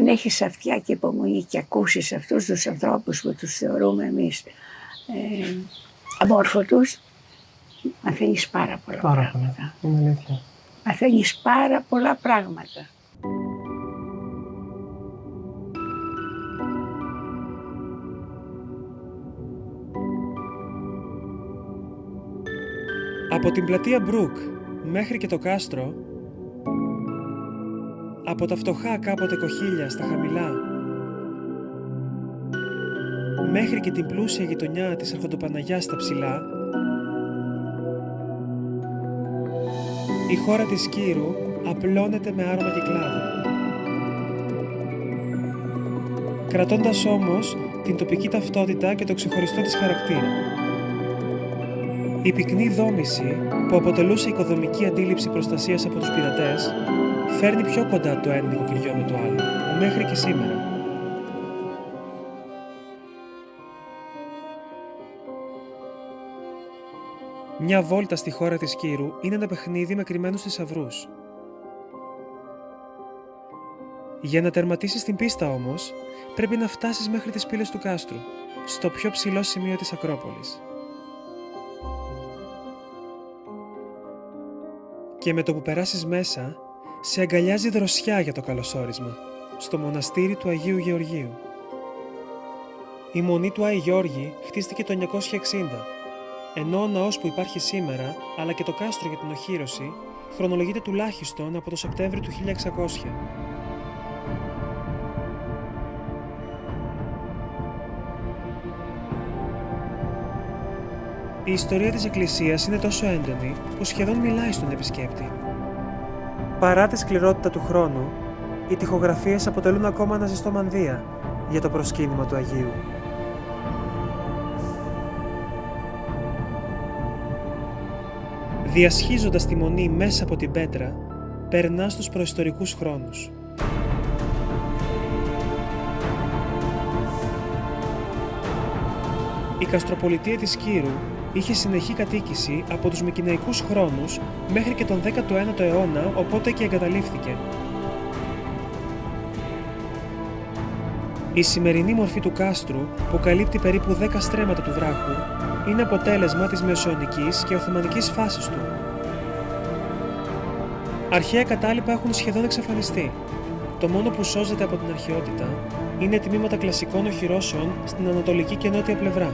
αν έχεις αυτιά και υπομονή και ακούσεις αυτούς τους ανθρώπους που τους θεωρούμε εμείς αμόρφωτους, μαθαίνεις πάρα πολλά πράγματα. Είναι αλήθεια. Μαθαίνεις πάρα πολλά πράγματα. Από την πλατεία Μπρουκ μέχρι και το κάστρο, από τα φτωχά κάποτε κοχύλια στα χαμηλά, μέχρι και την πλούσια γειτονιά της Αρχοντοπαναγιάς στα ψηλά, η χώρα της Κύρου απλώνεται με άρωμα κυκλάδου, κρατώντας όμως την τοπική ταυτότητα και το ξεχωριστό της χαρακτήρα. Η πυκνή δόμηση που αποτελούσε οικοδομική αντίληψη προστασίας από τους πειρατές φέρνει πιο κοντά το ένα νοικοκυριό με το άλλο, μέχρι και σήμερα. Μια βόλτα στη χώρα της Κύρου είναι ένα παιχνίδι με κρυμμένους θησαυρούς. Για να τερματίσεις την πίστα όμως, πρέπει να φτάσεις μέχρι τις πύλες του κάστρου, στο πιο ψηλό σημείο της Ακρόπολης. Και με το που περάσεις μέσα, σε αγκαλιάζει δροσιά για το καλωσόρισμα, στο μοναστήρι του Αγίου Γεωργίου. Η μονή του Άη Γιώργη χτίστηκε το 960, ενώ ο ναός που υπάρχει σήμερα, αλλά και το κάστρο για την οχύρωση, χρονολογείται τουλάχιστον από το Σεπτέμβριο του 1600. Η ιστορία της εκκλησίας είναι τόσο έντονη που σχεδόν μιλάει στον επισκέπτη. Παρά τη σκληρότητα του χρόνου, οι τοιχογραφίες αποτελούν ακόμα ένα ζεστό μανδύα για το προσκύνημα του Αγίου. Διασχίζοντας τη μονή μέσα από την πέτρα, περνά στους προϊστορικούς χρόνους. Η καστροπολιτεία της Κύρου είχε συνεχή κατοίκηση από τους Μικηναϊκούς χρόνους μέχρι και τον 19ο αιώνα, οπότε και εγκαταλείφθηκε. Η σημερινή μορφή του κάστρου, που καλύπτει περίπου 10 στρέμματα του βράχου, είναι αποτέλεσμα της μεσαιωνικής και οθωμανικής φάσης του. Αρχαία κατάλοιπα έχουν σχεδόν εξαφανιστεί. Το μόνο που σώζεται από την αρχαιότητα είναι τμήματα κλασικών οχυρώσεων στην ανατολική και νότια πλευρά.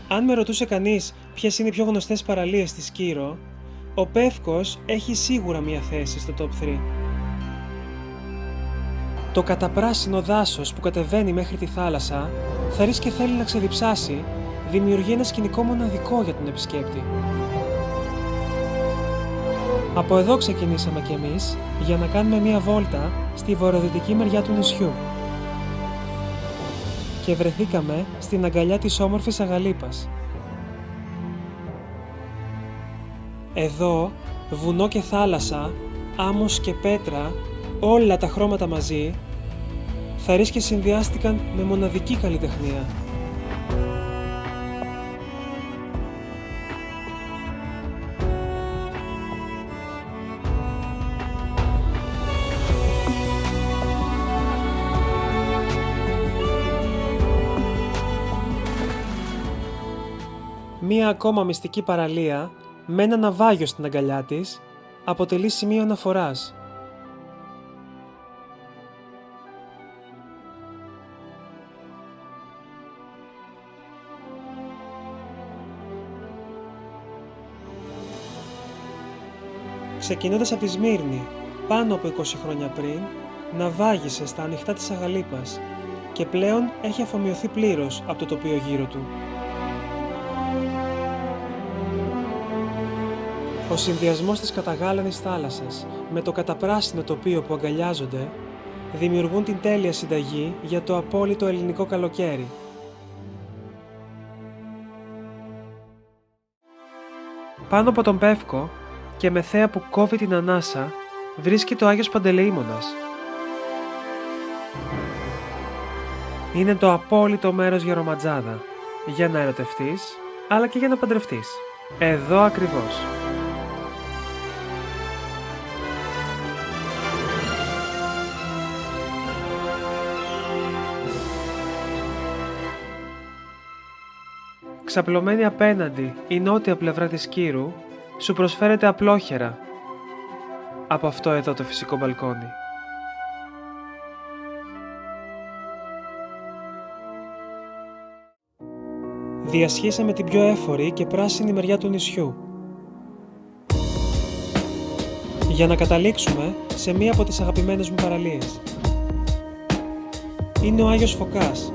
Αν με ρωτούσε κανείς ποιες είναι οι πιο γνωστές παραλίες της Κύρο, ο Πεύκος έχει σίγουρα μία θέση στο top 3. Το καταπράσινο δάσος που κατεβαίνει μέχρι τη θάλασσα, θαρρείς και θέλει να ξεδιψάσει, δημιουργεί ένα σκηνικό μοναδικό για τον επισκέπτη. Από εδώ ξεκινήσαμε κι εμείς για να κάνουμε μία βόλτα στη βορειοδυτική μεριά του νησιού. Και βρεθήκαμε στην αγκαλιά της όμορφης Αγαλίπας. Εδώ, βουνό και θάλασσα, άμμος και πέτρα, όλα τα χρώματα μαζί, θαρρείς και συνδυάστηκαν με μοναδική καλλιτεχνία. Μία ακόμα μυστική παραλία, με ένα ναυάγιο στην αγκαλιά της, αποτελεί σημείο αναφοράς. Ξεκινώντας από τη Σμύρνη, πάνω από 20 χρόνια πριν, ναυάγησε στα ανοιχτά της Αγαλίπας και πλέον έχει αφομοιωθεί πλήρως από το τοπίο γύρω του. Ο συνδυασμός της καταγάλανης θάλασσας με το καταπράσινο τοπίο που αγκαλιάζονται δημιουργούν την τέλεια συνταγή για το απόλυτο ελληνικό καλοκαίρι. Πάνω από τον Πεύκο και με θέα που κόβει την ανάσα βρίσκεται ο Άγιος Παντελεήμονας. Είναι το απόλυτο μέρος για ρομαντζάδα, για να ερωτευτείς, αλλά και για να παντρευτείς. Εδώ ακριβώς. Ξαπλωμένη απέναντι η νότια πλευρά της Κύρου σου προσφέρεται απλόχερα από αυτό εδώ το φυσικό μπαλκόνι. Διασχίσαμε την πιο έφορη και πράσινη μεριά του νησιού για να καταλήξουμε σε μία από τις αγαπημένες μου παραλίες. Είναι ο Άγιος Φωκάς,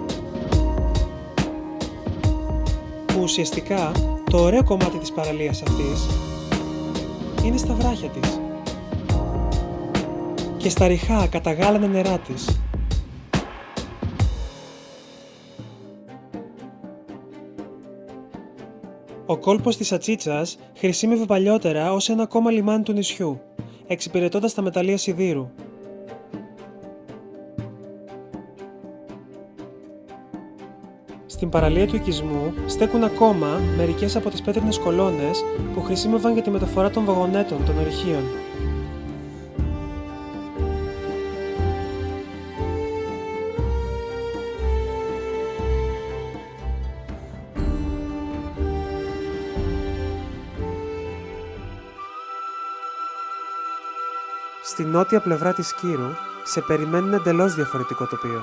που ουσιαστικά το ωραίο κομμάτι της παραλίας αυτής είναι στα βράχια της και στα ριχά καταγάλανα νερά της. Ο κόλπος της Ατσίτσας χρησιμεύε παλιότερα ως ένα ακόμα λιμάνι του νησιού, εξυπηρετώντας τα μεταλλεία σιδήρου. Στην παραλία του οικισμού στέκουν ακόμα μερικές από τις πέτρινες κολόνες που χρησιμεύαν για τη μεταφορά των βαγονέτων των ορυχείων. Στη νότια πλευρά της Κύρου σε περιμένει εντελώς διαφορετικό τοπίο.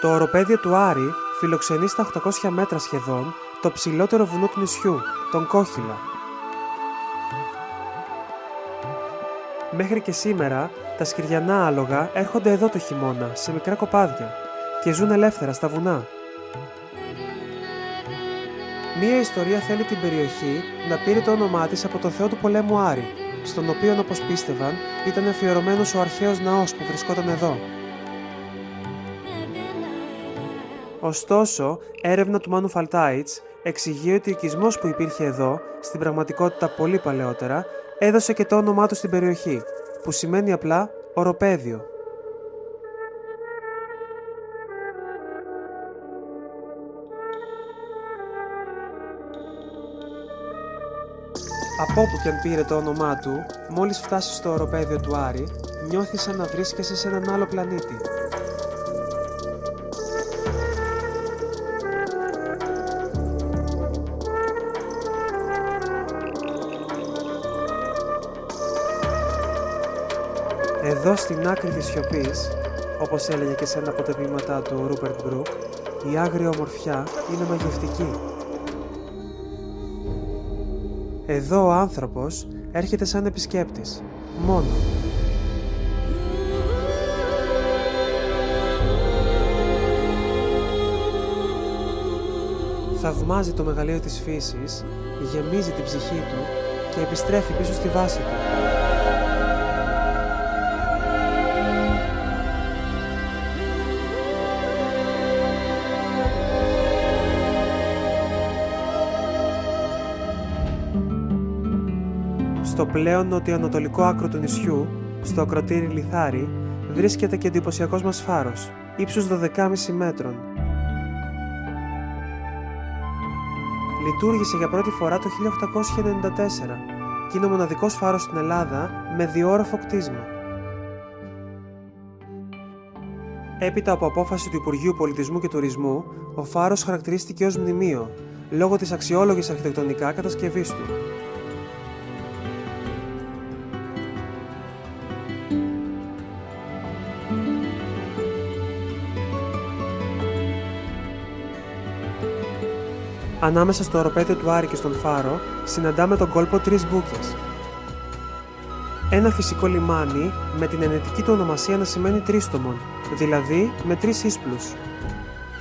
Το οροπέδιο του Άρη φιλοξενεί στα 800 μέτρα σχεδόν το ψηλότερο βουνό του νησιού, τον Κόχυλα. Μέχρι και σήμερα, τα σκυριανά άλογα έρχονται εδώ το χειμώνα, σε μικρά κοπάδια, και ζουν ελεύθερα στα βουνά. Μία ιστορία θέλει την περιοχή να πήρε το όνομά της από τον θεό του πολέμου Άρη, στον οποίο, όπως πίστευαν, ήταν αφιερωμένος ο αρχαίος ναός που βρισκόταν εδώ. Ωστόσο, έρευνα του Μάνου Φαλτάιτς εξηγεί ότι ο οικισμός που υπήρχε εδώ, στην πραγματικότητα πολύ παλαιότερα, έδωσε και το όνομά του στην περιοχή, που σημαίνει απλά οροπέδιο. Από όπου και αν πήρε το όνομά του, μόλις φτάσεις στο οροπέδιο του Άρη, νιώθεις σαν να βρίσκεσαι σε έναν άλλο πλανήτη. Εδώ στην άκρη της σιωπής, όπως έλεγε και σε ένα από τα ποίηματά του ο Ρούπερτ Μπρουκ, η άγρια ομορφιά είναι μαγευτική. Εδώ ο άνθρωπος έρχεται σαν επισκέπτης, μόνο. Θαυμάζει το μεγαλείο της φύσης, γεμίζει την ψυχή του και επιστρέφει πίσω στη βάση του. Στο πλέον νοτιοανατολικό άκρο του νησιού, στο ακροτήρι Λιθάρι, βρίσκεται και ο εντυπωσιακός μας φάρος, ύψους 12,5 μέτρων. Λειτουργήσε για πρώτη φορά το 1894 και είναι ο μοναδικός φάρος στην Ελλάδα με διόροφο κτίσμα. Έπειτα από απόφαση του Υπουργείου Πολιτισμού και Τουρισμού, ο φάρος χαρακτηρίστηκε ως μνημείο, λόγω της αξιόλογης αρχιτεκτονικά κατασκευής του. Ανάμεσα στο οροπέδιο του Άρη και στον φάρο, συναντάμε τον κόλπο Τρεις Μπούκες. Ένα φυσικό λιμάνι με την ενετική του ονομασία να σημαίνει τρίστομον, δηλαδή με 3 ίσπλους.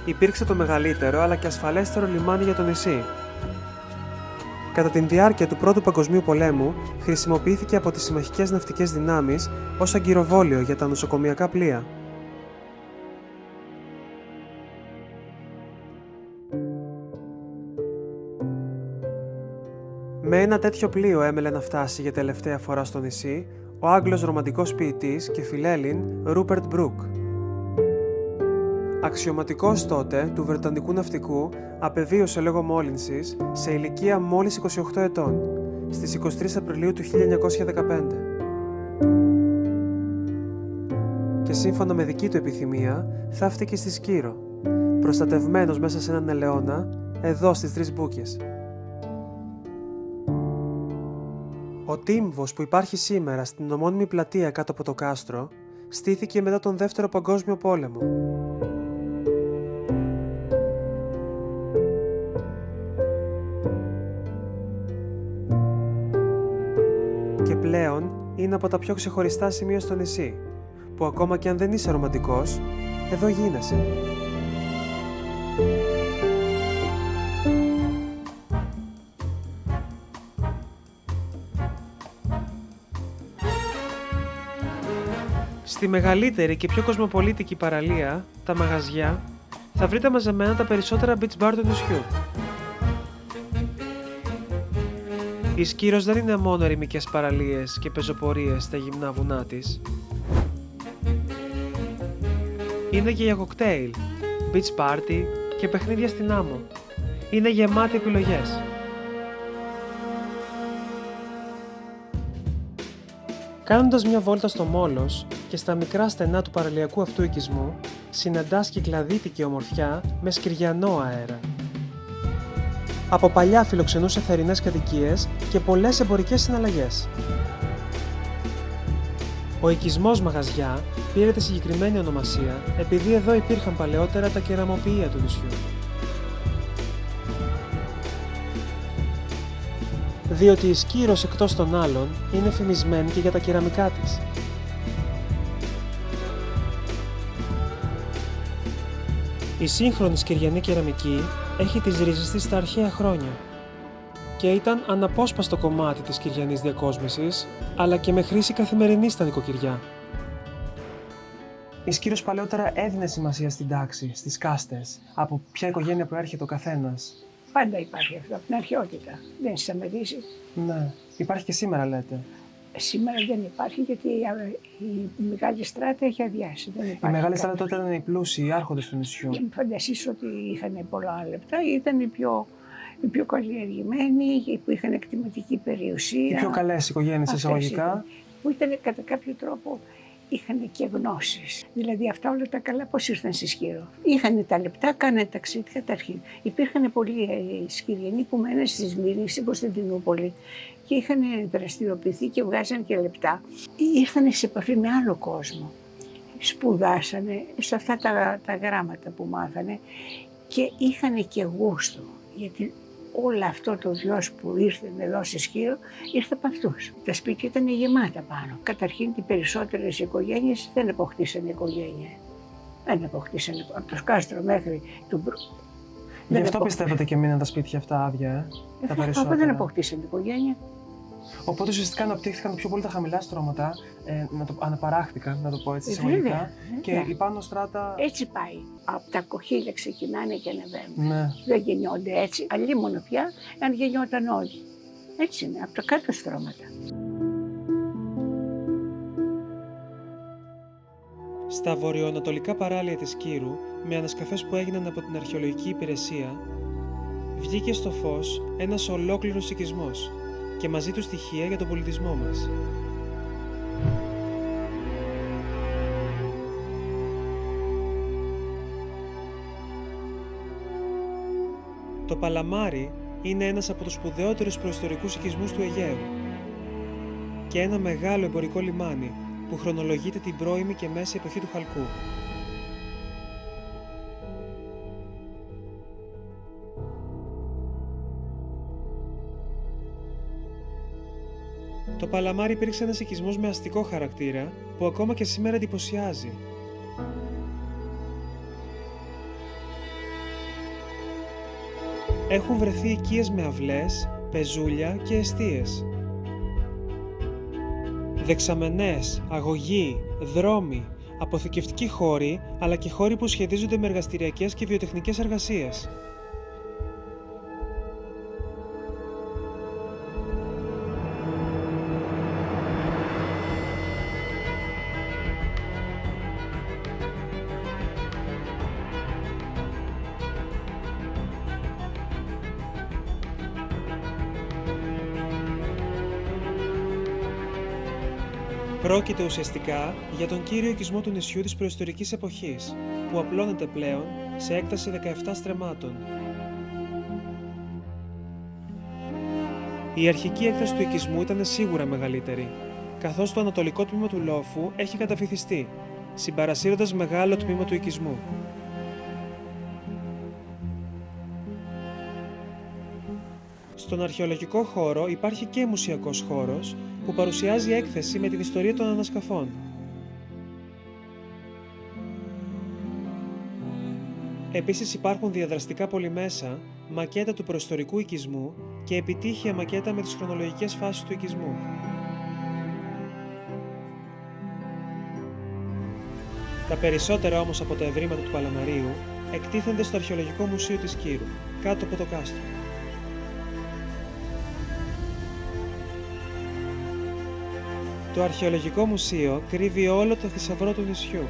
Υπήρξε το μεγαλύτερο αλλά και ασφαλέστερο λιμάνι για το νησί. Κατά τη διάρκεια του Πρώτου Παγκοσμίου Πολέμου, χρησιμοποιήθηκε από τις συμμαχικές ναυτικές δυνάμεις ως αγκυροβόλιο για τα νοσοκομιακά πλοία. Με ένα τέτοιο πλοίο έμελε να φτάσει για τελευταία φορά στο νησί ο Άγγλος ρομαντικός ποιητής και φιλέλλην Ρούπερτ Μπρουκ. Αξιωματικός τότε του βρετανικού ναυτικού, απεβίωσε λόγω μόλυνσης σε ηλικία μόλις 28 ετών, στις 23 Απριλίου του 1915. Και σύμφωνα με δική του επιθυμία, θαύτηκε στη Σκύρο, προστατευμένος μέσα σε έναν ελαιώνα, εδώ στις Τρεις Μπούκες. Ο τύμβος που υπάρχει σήμερα στην ομώνυμη πλατεία κάτω από το κάστρο, στήθηκε μετά τον Δεύτερο Παγκόσμιο Πόλεμο. Και πλέον είναι από τα πιο ξεχωριστά σημεία στο νησί, που ακόμα και αν δεν είσαι ρομαντικός, εδώ γίνεσαι. Στη μεγαλύτερη και πιο κοσμοπολίτικη παραλία, τα μαγαζιά, θα βρείτε μαζεμένα τα περισσότερα beach bar του νησιού. Η Σκύρος δεν είναι μόνο ερημικές παραλίες και πεζοπορίες στα γυμνά βουνά της. Είναι και για κοκτέιλ, beach party και παιχνίδια στην άμμο. Είναι γεμάτη επιλογές. Κάνοντας μια βόλτα στο Μόλος και στα μικρά στενά του παραλιακού αυτού οικισμού, συναντάς κυκλαδίτικη ομορφιά με σκυριανό αέρα. Από παλιά φιλοξενούσε θερινές κατοικίες και πολλές εμπορικές συναλλαγές. Ο οικισμός Μαγαζιά πήρε τη συγκεκριμένη ονομασία επειδή εδώ υπήρχαν παλαιότερα τα κεραμοποιεία του νησιού. Διότι η Σκύρος εκτός των άλλων είναι φημισμένη και για τα κεραμικά της. Η σύγχρονη σκυριανή κεραμική έχει τις ρίζες της στα αρχαία χρόνια και ήταν αναπόσπαστο κομμάτι της σκυριανής διακόσμησης, αλλά και με χρήση καθημερινή στα νοικοκυριά. Η Σκύρος παλαιότερα έδινε σημασία στην τάξη, στις κάστες, από ποια οικογένεια προέρχεται ο καθένας. Πάντα υπάρχει αυτό, από την αρχαιότητα. Δεν σταματήσει. Ναι. Υπάρχει και σήμερα, λέτε. Σήμερα δεν υπάρχει γιατί η Μεγάλη Στράτα έχει αδειάσει. Δεν Η Μεγάλη Στράτα τότε ήταν οι πλούσιοι, οι άρχοντες του νησιού. Και φανταστείς ότι είχαν πολλά λεπτά, ήταν οι πιο καλλιεργημένοι, που είχαν εκτιματική περιουσία. Οι πιο καλές οικογένειες εισαγωγικά. Που ήταν κατά κάποιο τρόπο είχαν και γνώσεις. Δηλαδή αυτά όλα τα καλά πώς ήρθαν στη Σκύρο. Είχαν τα λεπτά, κάνανε ταξίδια καταρχήν. Υπήρχαν πολλοί Σκυριανοί που μέναν στη Σμύρνη, στην Κωνσταντινούπολη και είχαν δραστηριοποιηθεί και βγάζαν και λεπτά. Ήρθαν σε επαφή με άλλο κόσμο. Σπουδάσανε σε αυτά τα γράμματα που μάθανε και είχαν και γούστο. Γιατί όλο αυτό το βιός που ήρθε εδώ στη Σκύρο ήρθε από αυτούς. Τα σπίτια ήταν γεμάτα πάνω. Καταρχήν οι περισσότερες οικογένειες δεν αποκτήσαν οικογένεια. Δεν αποκτήσαν από το Κάστρο μέχρι του Μπρου. Γι' αυτό πιστεύετε και μείναν τα σπίτια αυτά άδεια, τα περισσότερα. Δεν αποκτήσαν οικογένεια. Οπότε ουσιαστικά αναπτύχθηκαν πιο πολύ τα χαμηλά στρώματα, αναπαράχθηκαν, να το πω έτσι εισαγωγικά, και η πάνω στράτα. Έτσι πάει. Από τα κοχύλια ξεκινάνε και ανεβαίνουν. Ναι. Δεν γεννιόνται έτσι. Αλλήμωνο πια, αν γεννιόταν όλοι. Έτσι είναι, από τα κάτω στρώματα. Στα βορειοανατολικά παράλια της Κύρου, με ανασκαφές που έγιναν από την Αρχαιολογική Υπηρεσία, βγήκε στο φως ένας ολόκληρος οικισμός και μαζί του στοιχεία για τον πολιτισμό μας. Το Παλαμάρι είναι ένας από τους σπουδαιότερους προϊστορικούς οικισμούς του Αιγαίου και ένα μεγάλο εμπορικό λιμάνι που χρονολογείται την πρώιμη και μέση εποχή του Χαλκού. Το Παλαμάρι υπήρξε ένας οικισμός με αστικό χαρακτήρα που ακόμα και σήμερα εντυπωσιάζει. Έχουν βρεθεί οικίες με αυλές, πεζούλια και εστίες. Δεξαμενές, αγωγοί, δρόμοι, αποθηκευτικοί χώροι, αλλά και χώροι που σχετίζονται με εργαστηριακές και βιοτεχνικές εργασίες. Πρόκειται ουσιαστικά για τον κύριο οικισμό του νησιού της προϊστορικής εποχής, που απλώνεται πλέον σε έκταση 17 στρεμμάτων. Η αρχική έκταση του οικισμού ήταν σίγουρα μεγαλύτερη, καθώς το ανατολικό τμήμα του λόφου έχει καταβυθιστεί, συμπαρασύροντας μεγάλο τμήμα του οικισμού. Στον αρχαιολογικό χώρο υπάρχει και μουσιακός χώρος που παρουσιάζει έκθεση με την ιστορία των ανασκαφών. Επίσης υπάρχουν διαδραστικά πολυμέσα, μακέτα του προϊστορικού οικισμού και επιτύχεια μακέτα με τις χρονολογικές φάσεις του οικισμού. Τα περισσότερα όμως από τα ευρήματα του Παλαμαρίου εκτίθενται στο Αρχαιολογικό Μουσείο της Κύρου, κάτω από το κάστρο. Το Αρχαιολογικό Μουσείο κρύβει όλο το θησαυρό του νησιού.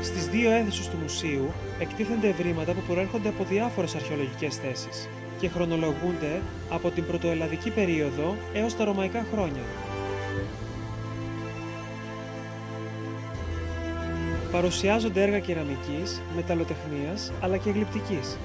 Στις δύο αίθουσες του μουσείου εκτίθενται ευρήματα που προέρχονται από διάφορες αρχαιολογικές θέσεις και χρονολογούνται από την πρωτοελλαδική περίοδο έως τα ρωμαϊκά χρόνια. Παρουσιάζονται έργα κεραμικής, μεταλλοτεχνίας αλλά και γλυπτικής.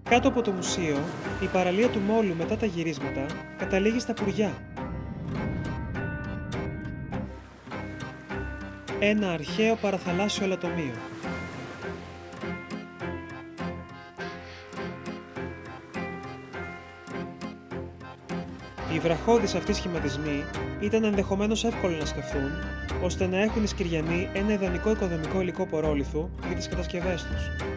Κάτω από το μουσείο, η παραλία του Μόλου μετά τα γυρίσματα καταλήγει στα Πουριά. Ένα αρχαίο παραθαλάσσιο αλατομείο. Οι βραχώδεις αυτοί σχηματισμοί ήταν ενδεχομένως εύκολο να σκεφτούν, ώστε να έχουν οι Σκυριανοί ένα ιδανικό οικοδομικό υλικό πορόλιθου για τις κατασκευές τους.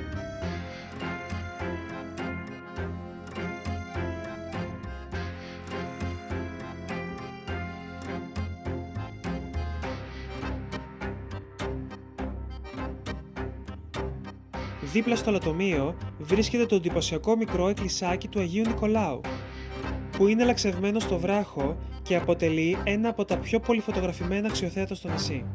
Δίπλα στο αλατομείο βρίσκεται το εντυπωσιακό μικρό εκκλησάκι του Αγίου Νικολάου, που είναι λαξευμένο στο βράχο και αποτελεί ένα από τα πιο πολυφωτογραφημένα αξιοθέατα στο νησί.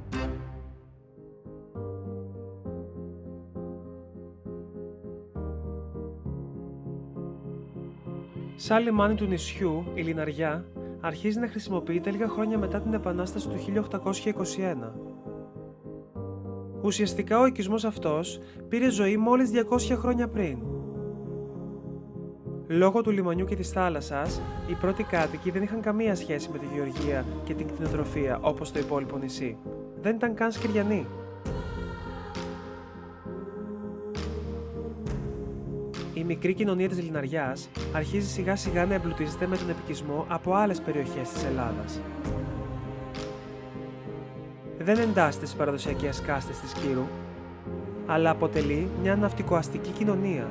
Σαν λιμάνι του νησιού, η Λιναριά αρχίζει να χρησιμοποιείται λίγα χρόνια μετά την Επανάσταση του 1821. Ουσιαστικά ο οικισμός αυτός πήρε ζωή μόλις 200 χρόνια πριν. Λόγω του λιμανιού και της θάλασσας, οι πρώτοι κάτοικοι δεν είχαν καμία σχέση με τη γεωργία και την κτηνοτροφία όπως το υπόλοιπο νησί. Δεν ήταν καν Σκυριανοί. Η μικρή κοινωνία της Λιναριάς αρχίζει σιγά σιγά να εμπλουτίζεται με τον επικισμό από άλλες περιοχές της Ελλάδας. Δεν εντάσσεται στις παραδοσιακές κάστες της Κύρου, αλλά αποτελεί μια ναυτικοαστική κοινωνία.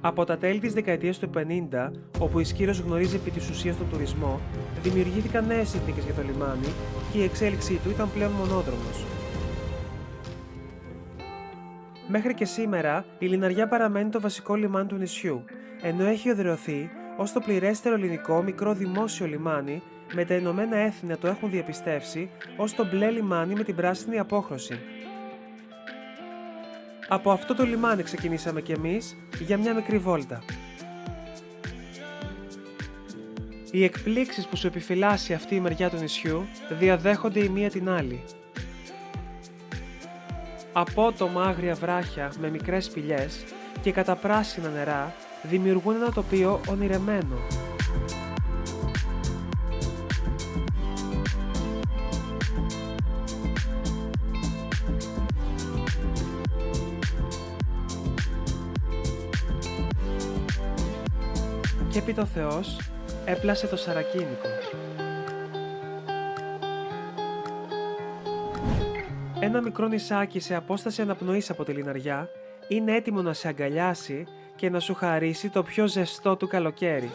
Από τα τέλη της δεκαετίας του 50, όπου η Σκύρος γνωρίζει επί της ουσίας τον τουρισμό, δημιουργήθηκαν νέες συνθήκες για το λιμάνι και η εξέλιξή του ήταν πλέον μονόδρομος. Μέχρι και σήμερα, η Λιναριά παραμένει το βασικό λιμάνι του νησιού, ενώ έχει εδραιωθεί ως το πληρέστερο ελληνικό μικρό δημόσιο λιμάνι, με τα Ηνωμένα Έθνη να το έχουν διαπιστεύσει ως το μπλε λιμάνι με την πράσινη απόχρωση. Από αυτό το λιμάνι ξεκινήσαμε κι εμείς για μια μικρή βόλτα. Οι εκπλήξεις που σου επιφυλάσσει αυτή η μεριά του νησιού διαδέχονται η μία την άλλη. Απότομα άγρια βράχια με μικρές σπηλιές και καταπράσινα νερά δημιουργούν ένα τοπίο ονειρεμένο. Και επί το Θεός έπλασε το σαρακίνικο. Ένα μικρό νησάκι σε απόσταση αναπνοής από τη Λιναριά είναι έτοιμο να σε αγκαλιάσει και να σου χαρίσει το πιο ζεστό του καλοκαίρι.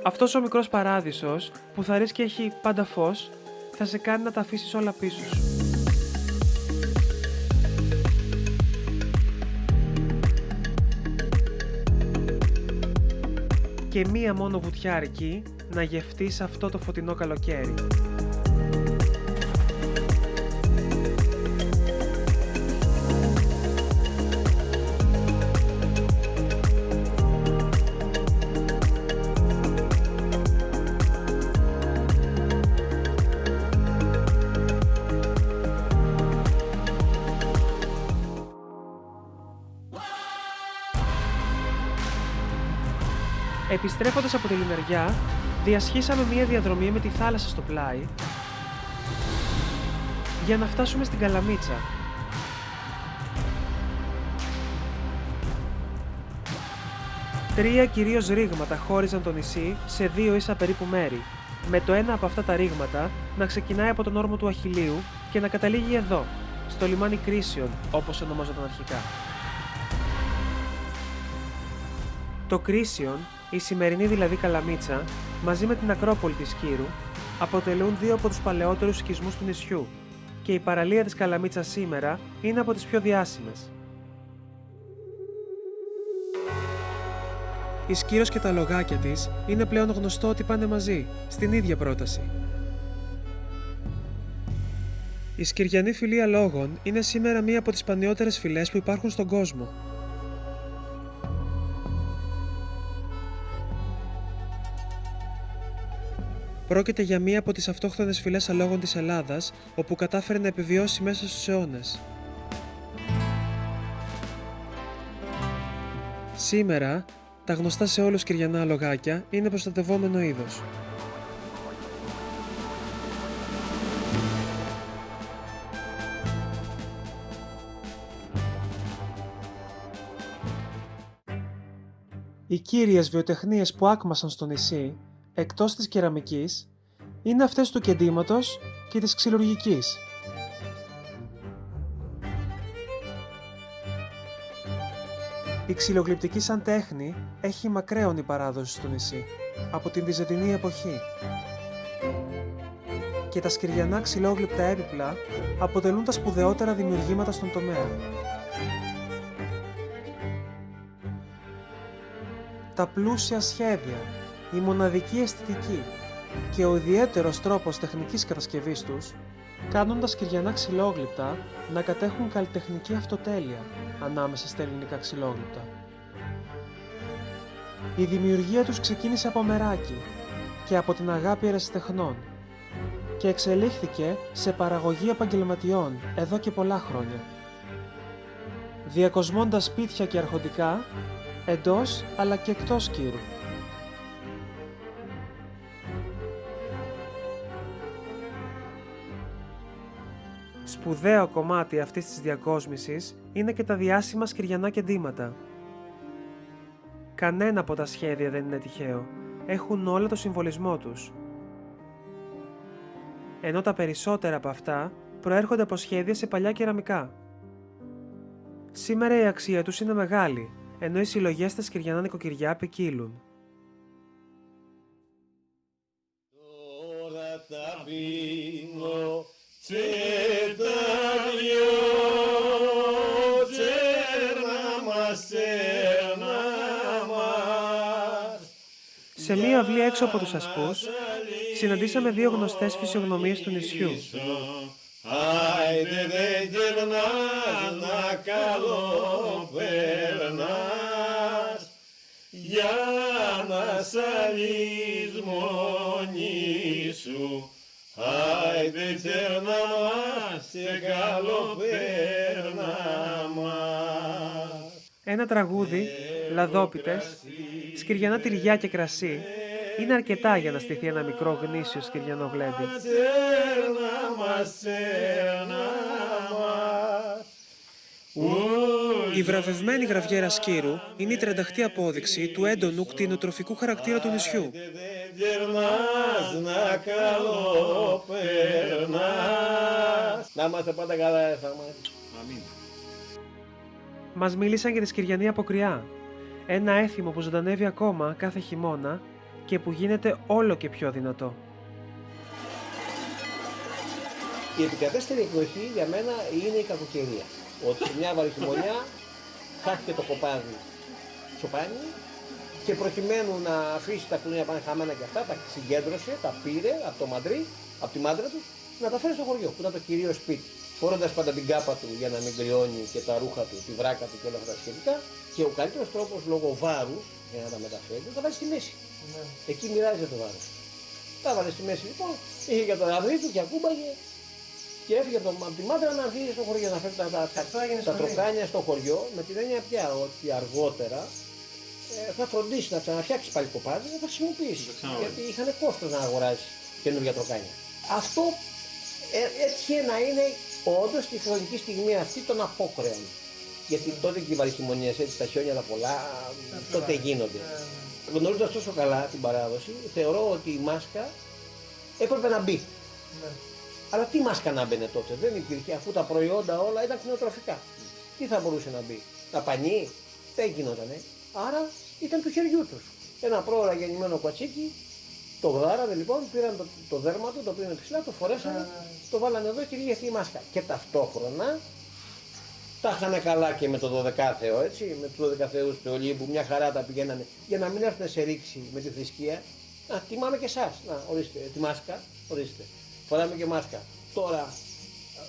Αυτός ο μικρός παράδεισος, που θα ρίξει και έχει πάντα φως, θα σε κάνει να τα αφήσεις όλα πίσω σου. Και μία μόνο βουτιά αρκεί να γευτείς αυτό το φωτεινό καλοκαίρι. Επιστρέφοντας από τη Λιμεριά, διασχίσαμε μία διαδρομή με τη θάλασσα στο πλάι για να φτάσουμε στην Καλαμίτσα. Τρία κυρίως ρήγματα χώριζαν το νησί σε δύο ίσα περίπου μέρη, με το ένα από αυτά τα ρήγματα να ξεκινάει από τον όρμο του Αχιλλείου και να καταλήγει εδώ, στο λιμάνι Κρίσιον, όπως ονομάζονταν αρχικά. Το Κρίσιον, η σημερινή δηλαδή Καλαμίτσα, μαζί με την Ακρόπολη της Κύρου, αποτελούν δύο από τους παλαιότερους οικισμούς του νησιού και η παραλία της Καλαμίτσας σήμερα είναι από τις πιο διάσημες. Η Σκύρος και τα λογάκια της είναι πλέον γνωστό ότι πάνε μαζί, στην ίδια πρόταση. Η Σκυριανή Φιλία Λόγων είναι σήμερα μία από τις σπανιότερες φυλές που υπάρχουν στον κόσμο. Πρόκειται για μία από τις αυτόχθονες φυλές αλόγων της Ελλάδας, όπου κατάφερε να επιβιώσει μέσα στους αιώνες. Σήμερα, τα γνωστά σε όλους σκυριανά αλογάκια είναι προστατευόμενο είδος. Οι κύριες βιοτεχνίες που άκμασαν στο νησί, εκτός της κεραμικής, είναι αυτές του κεντήματος και της ξυλουργικής. Η ξυλογλυπτική σαν τέχνη έχει μακραίωνη παράδοση στο νησί, από την Βυζαντινή εποχή. Και τα σκυριανά ξυλόγλυπτα έπιπλα αποτελούν τα σπουδαιότερα δημιουργήματα στον τομέα. Τα πλούσια σχέδια, η μοναδική αισθητική και ο ιδιαίτερος τρόπος τεχνικής κατασκευής τους κάνουν τα σκυριανά ξυλόγλυπτα να κατέχουν καλλιτεχνική αυτοτέλεια ανάμεσα στα ελληνικά ξυλόγλυπτα. Η δημιουργία τους ξεκίνησε από μεράκι και από την αγάπη ερασιτεχνών και εξελίχθηκε σε παραγωγή επαγγελματιών εδώ και πολλά χρόνια, διακοσμώντας σπίτια και αρχοντικά εντός αλλά και εκτός κύρου. Σπουδαίο κομμάτι αυτής της διακόσμησης είναι και τα διάσημα σκυριανά κεντήματα. Κανένα από τα σχέδια δεν είναι τυχαίο, έχουν όλα το συμβολισμό τους. Ενώ τα περισσότερα από αυτά προέρχονται από σχέδια σε παλιά κεραμικά. Σήμερα η αξία τους είναι μεγάλη, ενώ οι συλλογές στα σκυριανά νοικοκυριά ποικίλουν. Τώρα θα πίνω σε μία αυλή έξω από τους Ασπούς, συναντήσαμε δύο γνωστές φυσιογνωμίες του νησιού. Άιντε δεν γυρνάς να καλοπερνάς, για να σαλείς μόνη σου. Άιντε τσέρνα μας και καλοπέρνα μας. Ένα τραγούδι, λαδόπιτες, σκυριανά τυριά και κρασί είναι αρκετά για να στηθεί ένα μικρό γνήσιο σκυριανό γλέντι. Η βραβευμένη γραβιέρα Σκύρου είναι η τρανταχτή απόδειξη του έντονου κτηνοτροφικού χαρακτήρα του νησιού. Να είμαστε πάντα καλά, Μας μίλησαν για τη σκυριανή αποκριά, ένα έθιμο που ζωντανεύει ακόμα κάθε χειμώνα και που γίνεται όλο και πιο δυνατό. Η επικρατέστερη εκδοχή για μένα είναι η κακοκαιρία. Ότι σε μια βαριχημονιά χάθηκε το κοπάδι τσοπάνι και προκειμένου να αφήσει τα κλούνια πάνε χαμένα και αυτά, τα συγκέντρωσε, τα πήρε από το μαντρί, από τη μάντρα του, να τα φέρει στο χωριό, που ήταν το κυρίω σπίτι. Φορώντας πάντα την κάπα του για να μην κρυώνει και τα ρούχα του, τη βράκα του και όλα αυτά τα σχετικά. Και ο καλύτερος τρόπος λόγω βάρους για να τα μεταφέρει, να τα βάζει στη μέση. Ναι. Εκεί μοιράζεται το βάρος. Τα βάλε στη μέση λοιπόν, είχε και το ραβδί του και ακούμπαγε και έφυγε από τη μάντρα να έρθει στο χωριό, να φέρει τα τροκάνια στο χωριό, με την έννοια πια ότι αργότερα θα φροντίσει να ξαναφτιάξει πάλι κοπάδι να τα χρησιμοποιήσει. Γιατί είχαν κόστος να αγοράσει καινούργια τροκάνια. Αυτό έτυχε να είναι όντως τη χρονική στιγμή αυτή των απόκρεων. Γιατί τότε και οι βαριχημονιές, έτσι τα χιόνια τα πολλά, τότε γίνονται. Γνωρίζοντας τόσο καλά την παράδοση, θεωρώ ότι η μάσκα έπρεπε να μπει. Αλλά τι μάσκα να μπαινε τότε, δεν υπήρχε, αφού τα προϊόντα όλα ήταν κτηνοτροφικά. Τι θα μπορούσε να μπει, τα πανί, δεν γινότανε. Άρα ήταν του χεριού τους. Ένα πρόωρα γεννημένο κουατσίκι, το γδάρανε λοιπόν, πήραν το δέρμα του, το πήραν ψηλά, το φορέσανε, το βάλανε εδώ και βγήκε αυτή η μάσκα. Και ταυτόχρονα τα είχαν καλά και με το 12θεο, έτσι, με τους 12 θεούς του Ολύμπου, μια χαρά τα πηγαίνανε για να μην έρθουν σε ρήξη με τη θρησκεία. Να, τιμάμε και εσάς, να, ορίστε, τη μάσκα, ορίστε, φοράμε και μάσκα. Τώρα,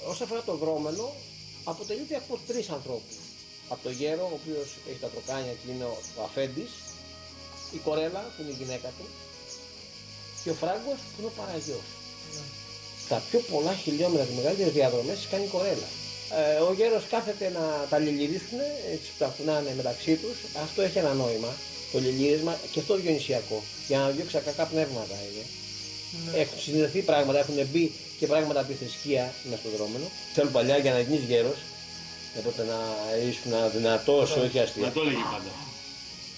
όσον αφορά το δρόμενο, αποτελείται από 3 ανθρώπους. Από το γέρο, ο οποίος έχει τα τροκάνια και είναι ο αφέντης, η κορέλα που είναι η γυναίκα του και ο φράγκος που είναι ο παραγιός. Τα πιο πολλά χιλιόμετρα και μεγαλύτερες διαδρομές τις κάνει η κορέλα. Ο γέρος κάθεται να τα λιλιρίσουν, έτσι που τα κουνάνε μεταξύ τους. Αυτό έχει ένα νόημα, το λιλίρισμα, και αυτό διονυσιακό, για να διώξει κακά πνεύματα είναι. Έχουν συνδεθεί πράγματα, έχουν μπει και πράγματα από τη θρησκεία μέσα στο δρόμενο. Θέλουν παλιά για να γίνεις γέρος, έπρεπε να ήσουν δυνατός, όχι αστεία. Να το έλεγε πάντα.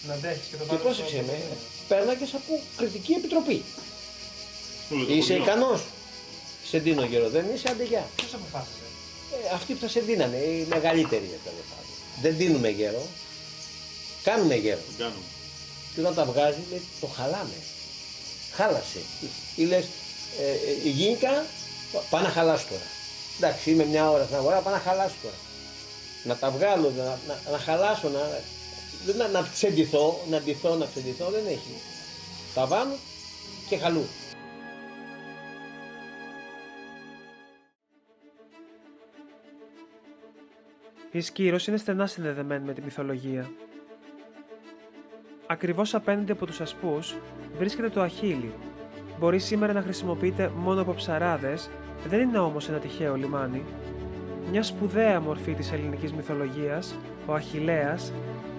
Να αντέχεις και το Και πρόσεξε με, πέρναγες από κριτική επιτροπή. Είσαι ικανός, σε δίνω γέρο, δεν είσαι, άντε γεια. Ποιος αποφάσισε? Αυτοί που θα σε δίνανε, οι μεγαλύτεροι τέλος πάντων. Δεν δίνουμε γέρο, κάνουμε γέρο. Και όταν τα βγάζει, λέει, το χαλάμε. Χάλασε. Ή λες, η γυναίκα, πάω να χαλάσω τώρα. Εντάξει, είμαι μια ώρα στην αγορά, πάω να χαλάσω τώρα. Να τα βγάλω, να χαλάσω, να ξεντηθώ, να ξεντηθώ, δεν έχει. Τα βάνω και χαλού. Η Σκύρος είναι στενά συνδεδεμένη με τη μυθολογία. Ακριβώς απέναντι από τους ασπούς βρίσκεται το Αχίλι. Μπορεί σήμερα να χρησιμοποιείται μόνο από ψαράδες, δεν είναι όμως ένα τυχαίο λιμάνι. Μια σπουδαία μορφή της ελληνικής μυθολογίας, ο Αχιλλέας,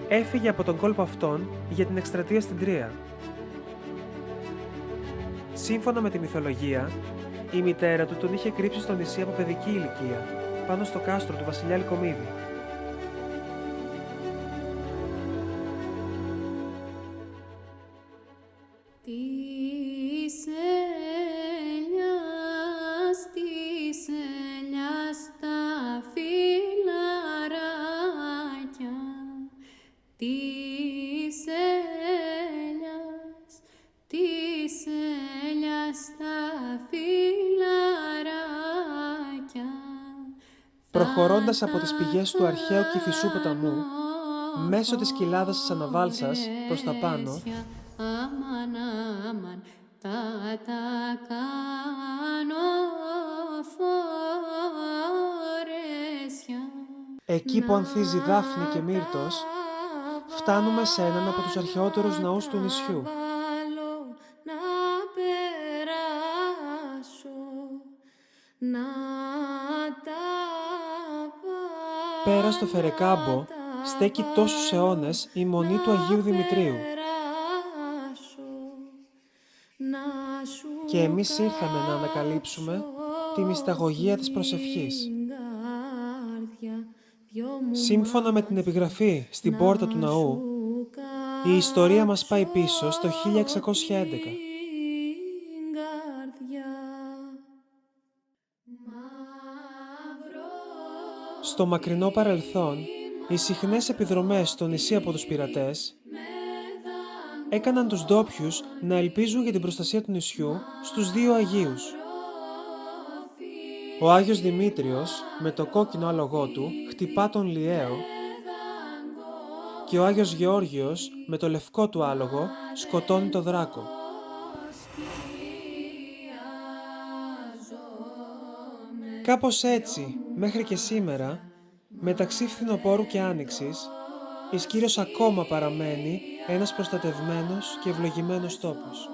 έφυγε από τον κόλπο αυτόν για την εκστρατεία στην Τρία. Σύμφωνα με τη μυθολογία, η μητέρα του τον είχε κρύψει στο νησί από παιδική ηλικία, πάνω στο κάστρο του βασιλιά Λυκομίδη. Προχωρώντας από τις πηγές του αρχαίου Κηφισού ποταμού, μέσω της κοιλάδας της Αναβάλσας προς τα πάνω, εκεί που ανθίζει Δάφνη και Μύρτος, φτάνουμε σε έναν από τους αρχαιότερους ναούς του νησιού. Πέρα στο Φερεκάμπο στέκει τόσους αιώνες η μονή του Αγίου Δημητρίου. Και εμείς ήρθαμε να ανακαλύψουμε τη μυσταγωγία της προσευχής. Σύμφωνα με την επιγραφή στην πόρτα του ναού, η ιστορία μας πάει πίσω στο 1611. Στο μακρινό παρελθόν, οι συχνές επιδρομές στο νησί από τους πειρατές έκαναν τους ντόπιους να ελπίζουν για την προστασία του νησιού στους δύο Αγίους. Ο Άγιος Δημήτριος με το κόκκινο άλογό του χτυπά τον Λιαίο και ο Άγιος Γεώργιος με το λευκό του άλογο σκοτώνει το δράκο. Κάπως έτσι, μέχρι και σήμερα, μεταξύ φθινοπόρου και άνοιξης, η Σκύρος ακόμα παραμένει ένας προστατευμένος και ευλογημένος τόπος.